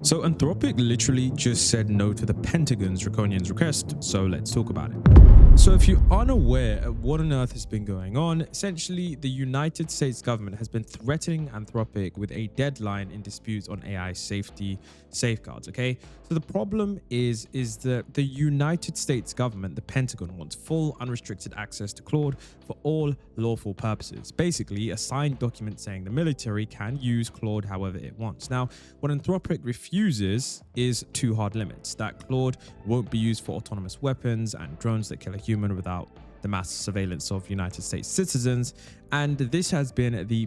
So Anthropic literally just said no to the Pentagon's draconian's request, so let's talk about it. So if you're unaware of what on earth has been going on, essentially the United States government has been threatening Anthropic with a deadline in disputes on AI safety safeguards, okay? So the problem is that the United States government, the Pentagon, wants full unrestricted access to Claude for all lawful purposes. Basically, a signed document saying the military can use Claude however it wants. Now, what Anthropic refuses is two hard limits: that Claude won't be used for autonomous weapons and drones that kill a human without the mass surveillance of United States citizens. And this has been the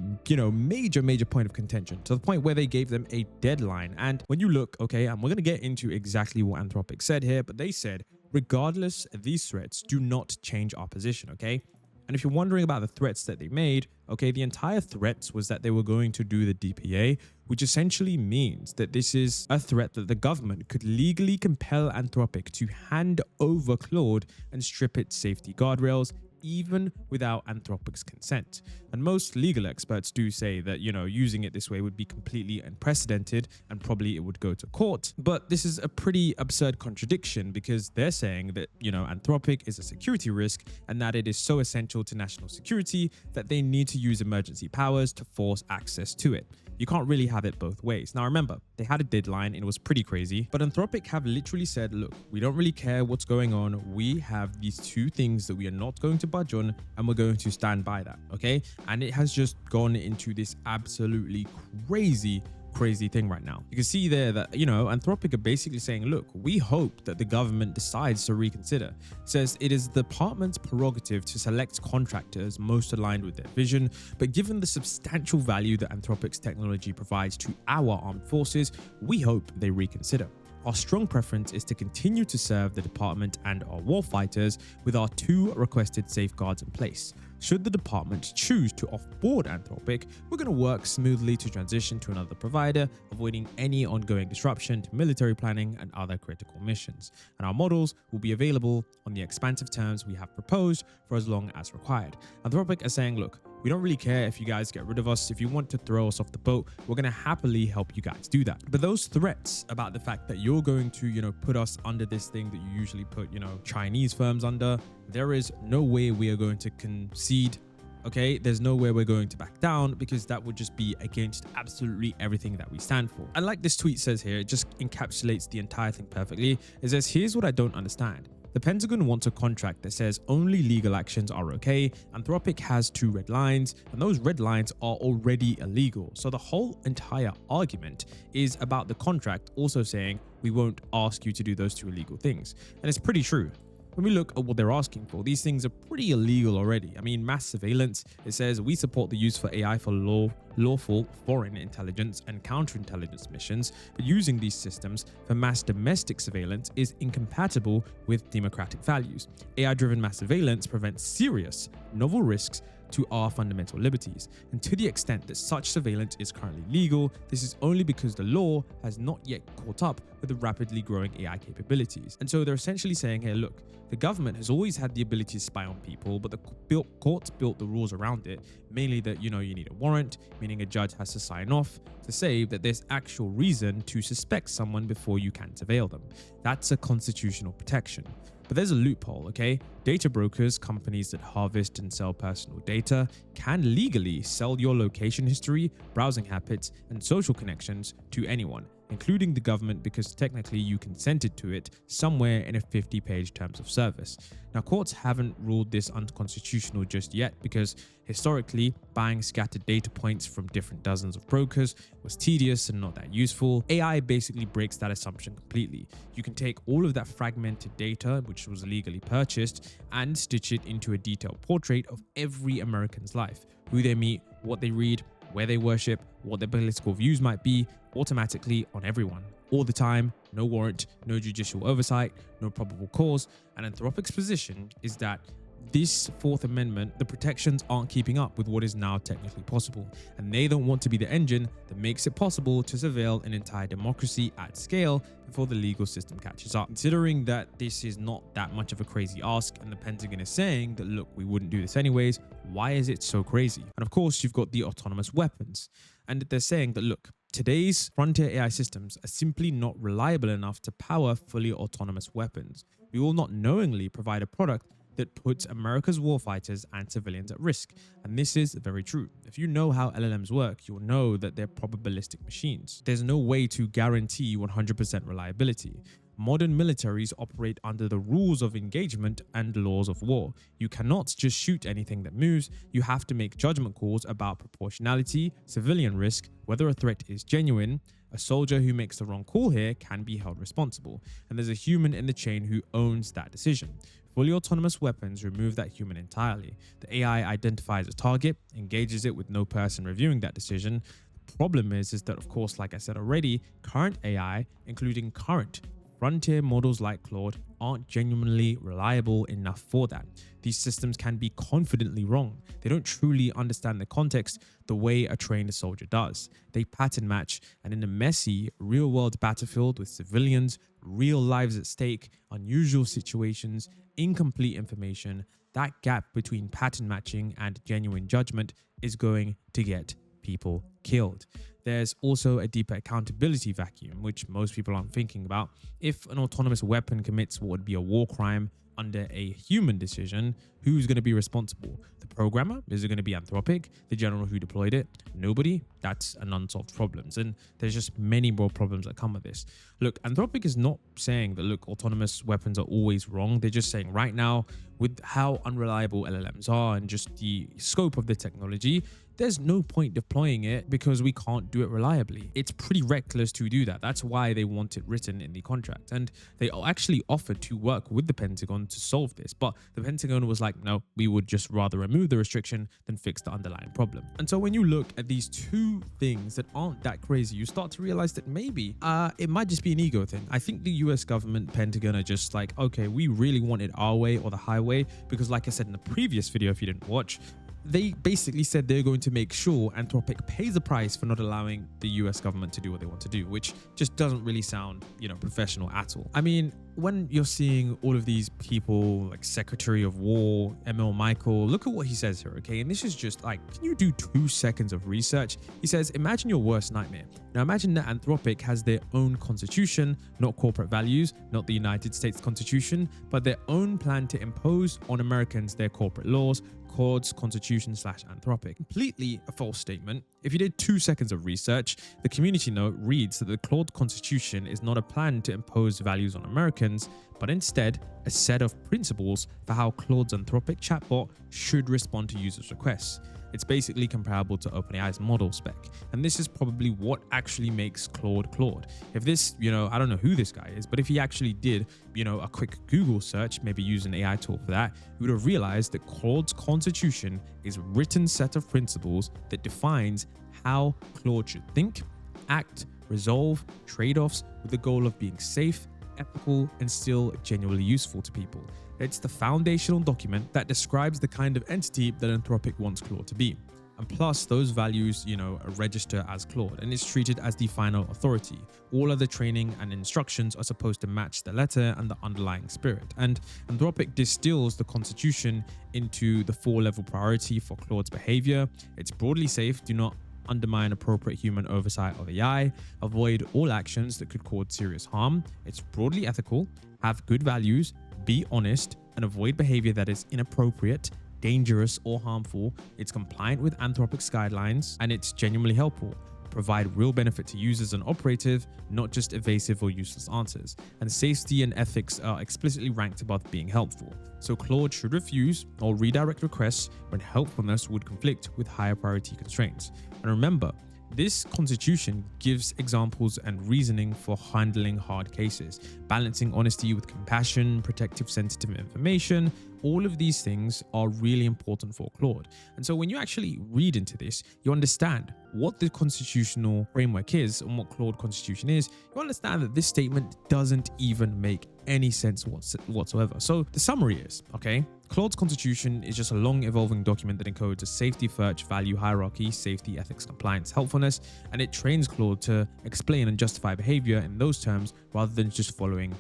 major point of contention, to the point where they gave them a deadline. And when you look, okay, and we're going to get into exactly what Anthropic said here, but they said regardless, these threats do not change our position, okay? And if you're wondering about the threats that they made, okay, the entire threats was that they were going to do the DPA, which essentially means that this is a threat that the government could legally compel Anthropic to hand over Claude and strip its safety guardrails, even without Anthropic's consent. And most legal experts do say that, using it this way would be completely unprecedented and probably it would go to court. But this is a pretty absurd contradiction, because they're saying that, Anthropic is a security risk and that it is so essential to national security that they need to use emergency powers to force access to it. You can't really have it both ways. Now remember, they had a deadline and it was pretty crazy, but Anthropic have literally said, look, we don't really care what's going on. We have these two things that we are not going to budge on, and we're going to stand by that, okay? And it has just gone into this absolutely crazy thing right now. You can see there that, Anthropic are basically saying, look, we hope that the government decides to reconsider. It says it is the department's prerogative to select contractors most aligned with their vision, but given the substantial value that Anthropic's technology provides to our armed forces, we hope they reconsider. Our strong preference is to continue to serve the department and our warfighters with our two requested safeguards in place. Should the department choose to offboard Anthropic, we're going to work smoothly to transition to another provider, avoiding any ongoing disruption to military planning and other critical missions. And our models will be available on the expansive terms we have proposed for as long as required. Anthropic are saying, look, we don't really care if you guys get rid of us. If you want to throw us off the boat, we're going to happily help you guys do that. But those threats about the fact that you're going to, put us under this thing that you usually put, Chinese firms under, there is no way we are going to concede. Okay, there's no way we're going to back down, because that would just be against absolutely everything that we stand for. And like this tweet says here, it just encapsulates the entire thing perfectly. It says, here's what I don't understand. The Pentagon wants a contract that says only legal actions are okay. Anthropic has two red lines, and those red lines are already illegal. So the whole entire argument is about the contract also saying we won't ask you to do those two illegal things. And it's pretty true. When we look at what they're asking for, these things are pretty illegal already. I mean, mass surveillance, it says we support the use for AI for lawful foreign intelligence and counterintelligence missions, but using these systems for mass domestic surveillance is incompatible with democratic values. AI-driven mass surveillance prevents serious, novel risks to our fundamental liberties. And to the extent that such surveillance is currently legal, this is only because the law has not yet caught up with the rapidly growing AI capabilities. And so they're essentially saying here, look, the government has always had the ability to spy on people, but the courts built the rules around it, mainly that, you need a warrant, meaning a judge has to sign off to say that there's actual reason to suspect someone before you can surveil them. That's a constitutional protection. But there's a loophole, okay? Data brokers, companies that harvest and sell personal data, can legally sell your location history, browsing habits, and social connections to anyone, including the government, because technically you consented to it somewhere in a 50-page terms of service. Now, courts haven't ruled this unconstitutional just yet, because historically, buying scattered data points from different dozens of brokers was tedious and not that useful. AI basically breaks that assumption completely. You can take all of that fragmented data, which was legally purchased, and stitch it into a detailed portrait of every American's life: who they meet, what they read, where they worship, what their political views might be, automatically on everyone, all the time, no warrant, no judicial oversight, no probable cause. And Anthropic's position is that this Fourth Amendment, the protections aren't keeping up with what is now technically possible, and they don't want to be the engine that makes it possible to surveil an entire democracy at scale before the legal system catches up. Considering that this is not that much of a crazy ask, and the Pentagon is saying that, look, we wouldn't do this anyways, why is it so crazy? And of course, you've got the autonomous weapons, and they're saying that, look, Today's frontier AI systems are simply not reliable enough to power fully autonomous weapons. We will not knowingly provide a product that puts America's warfighters and civilians at risk. And this is very true. If you know how LLMs work, you'll know that they're probabilistic machines. There's no way to guarantee 100% reliability. Modern militaries operate under the rules of engagement and laws of war. You cannot just shoot anything that moves. You have to make judgment calls about proportionality, civilian risk, whether a threat is genuine. A soldier who makes the wrong call here can be held responsible, and there's a human in the chain who owns that decision. Fully autonomous weapons remove that human entirely. The AI identifies a target, engages it with no person reviewing that decision. The problem is that, of course, like I said already, current AI, including current frontier models like Claude, aren't genuinely reliable enough for that. These systems can be confidently wrong. They don't truly understand the context the way a trained soldier does. They pattern match, and in a messy, real-world battlefield with civilians, real lives at stake, unusual situations, incomplete information, that gap between pattern matching and genuine judgment is going to get people killed. There's also a deeper accountability vacuum, which most people aren't thinking about. If an autonomous weapon commits what would be a war crime under a human decision, who's going to be responsible? The programmer? Is it going to be Anthropic? The general who deployed it? Nobody? That's an unsolved problem. And there's just many more problems that come with this. Look, Anthropic is not saying that, look, autonomous weapons are always wrong. They're just saying right now, with how unreliable LLMs are and just the scope of the technology, there's no point deploying it because we can't do it reliably. It's pretty reckless to do that. That's why they want it written in the contract. And they actually offered to work with the Pentagon to solve this. But the Pentagon was like, no, we would just rather remove the restriction than fix the underlying problem. And so when you look at these two things that aren't that crazy, you start to realize that maybe it might just be an ego thing. I think the US government, Pentagon, are just like, okay, we really want it our way or the highway. Because like I said in the previous video, if you didn't watch, they basically said they're going to make sure Anthropic pays the price for not allowing the US government to do what they want to do, which just doesn't really sound, professional at all. I mean, when you're seeing all of these people like Secretary of War, ML Michael, look at what he says here, okay? And this is just like, can you do 2 seconds of research? He says, imagine your worst nightmare. Now imagine that Anthropic has their own constitution, not corporate values, not the United States Constitution, but their own plan to impose on Americans their corporate laws, Claude's constitution / Anthropic. Completely a false statement. If you did 2 seconds of research, the community note reads that the Claude constitution is not a plan to impose values on Americans, but instead a set of principles for how Claude's Anthropic chatbot should respond to users' requests. It's basically comparable to OpenAI's model spec. And this is probably what actually makes Claude Claude. If this, I don't know who this guy is, but if he actually did, a quick Google search, maybe use an AI tool for that, he would have realized that Claude's constitution is a written set of principles that defines how Claude should think, act, resolve trade-offs with the goal of being safe, ethical, and still genuinely useful to people. It's the foundational document that describes the kind of entity that Anthropic wants Claude to be. And plus, those values, register as Claude, and it's treated as the final authority. All other training and instructions are supposed to match the letter and the underlying spirit. And Anthropic distills the constitution into the 4-level priority for Claude's behavior. It's broadly safe, do not undermine appropriate human oversight of AI, avoid all actions that could cause serious harm. It's broadly ethical, have good values, be honest, and avoid behavior that is inappropriate, dangerous, or harmful. It's compliant with Anthropic's guidelines, and it's genuinely helpful. Provide real benefit to users and operative, not just evasive or useless answers. And safety and ethics are explicitly ranked above being helpful. So Claude should refuse or redirect requests when helpfulness would conflict with higher priority constraints. And remember, this constitution gives examples and reasoning for handling hard cases, balancing honesty with compassion, protective sensitive information. All of these things are really important for Claude. And so when you actually read into this, you understand what the constitutional framework is and what Claude constitution is. You understand that this statement doesn't even make any sense whatsoever. So the summary is, okay, Claude's constitution is just a long evolving document that encodes a safety first value hierarchy, safety, ethics, compliance, helpfulness, and it trains Claude to explain and justify behavior in those terms rather than just following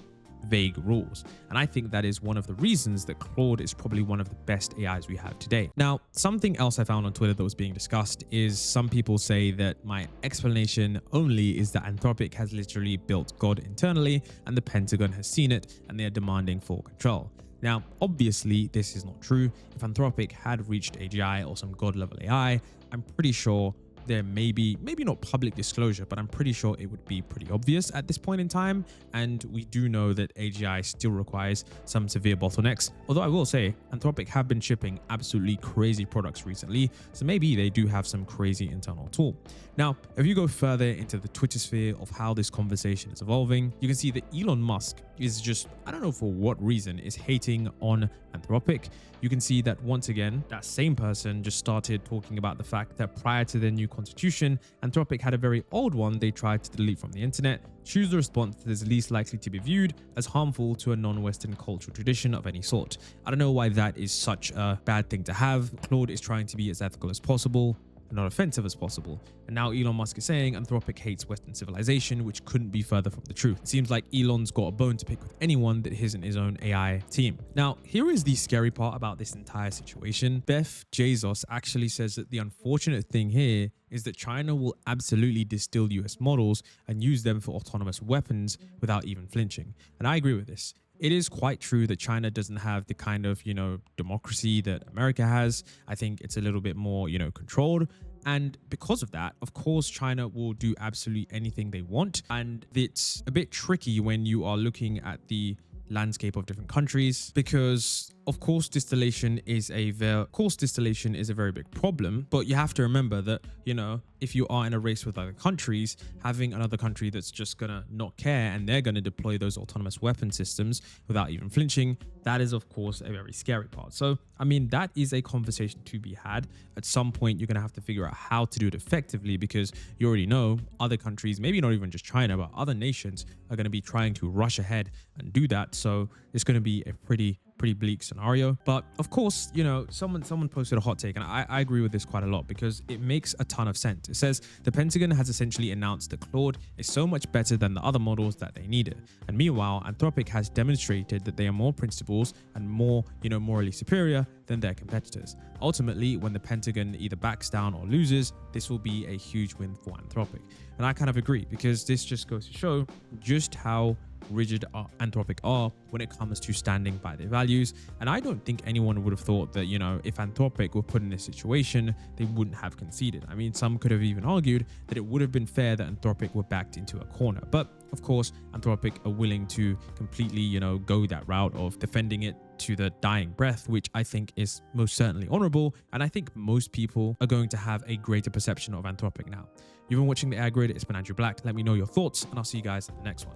vague rules. And I think that is one of the reasons that Claude is probably one of the best AIs we have today. Now, something else I found on Twitter that was being discussed is some people say that my explanation only is that Anthropic has literally built God internally and the Pentagon has seen it and they're demanding full control. Now, obviously, this is not true. If Anthropic had reached AGI or some God level AI, I'm pretty sure there may be, maybe not public disclosure, but I'm pretty sure it would be pretty obvious at this point in time. And we do know that AGI still requires some severe bottlenecks. Although I will say Anthropic have been shipping absolutely crazy products recently. So maybe they do have some crazy internal tool. Now, if you go further into the Twitter sphere of how this conversation is evolving, you can see that Elon Musk is just, I don't know for what reason, is hating on Anthropic. You can see that once again, that same person just started talking about the fact that prior to their new constitution, Anthropic had a very old one they tried to delete from the internet. Choose the response that is least likely to be viewed as harmful to a non-Western cultural tradition of any sort. I don't know why that is such a bad thing to have. Claude is trying to be as ethical as possible and not offensive as possible. And now Elon Musk is saying Anthropic hates Western civilization, which couldn't be further from the truth. It seems like Elon's got a bone to pick with anyone that isn't his own AI team. Now, here is the scary part about this entire situation. Beth Jesus actually says that the unfortunate thing here is that China will absolutely distill US models and use them for autonomous weapons without even flinching. And I agree with this. It is quite true that China doesn't have the kind of, democracy that America has. I think it's a little bit more, controlled. And because of that, of course, China will do absolutely anything they want. And it's a bit tricky when you are looking at the landscape of different countries, because of course distillation is a very big problem, but you have to remember that, if you are in a race with other countries, having another country that's just gonna not care and they're gonna deploy those autonomous weapon systems without even flinching, that is of course a very scary part. So I mean, that is a conversation to be had. At some point you're gonna have to figure out how to do it effectively, because you already know other countries, maybe not even just China, but other nations are going to be trying to rush ahead and do that. So it's going to be a pretty bleak scenario. But of course, someone posted a hot take, and I agree with this quite a lot because it makes a ton of sense. It says the Pentagon has essentially announced that Claude is so much better than the other models that they needed. And meanwhile, Anthropic has demonstrated that they are more principled and more, morally superior than their competitors. Ultimately, when the Pentagon either backs down or loses, this will be a huge win for Anthropic. And I kind of agree, because this just goes to show just how rigid Anthropic are when it comes to standing by their values. And I don't think anyone would have thought that, if Anthropic were put in this situation, they wouldn't have conceded. I mean, some could have even argued that it would have been fair that Anthropic were backed into a corner. But of course, Anthropic are willing to completely, go that route of defending it to the dying breath, which I think is most certainly honorable. And I think most people are going to have a greater perception of Anthropic now. You've been watching The AI Grid. It's been Andrew Black. Let me know your thoughts, and I'll see you guys in the next one.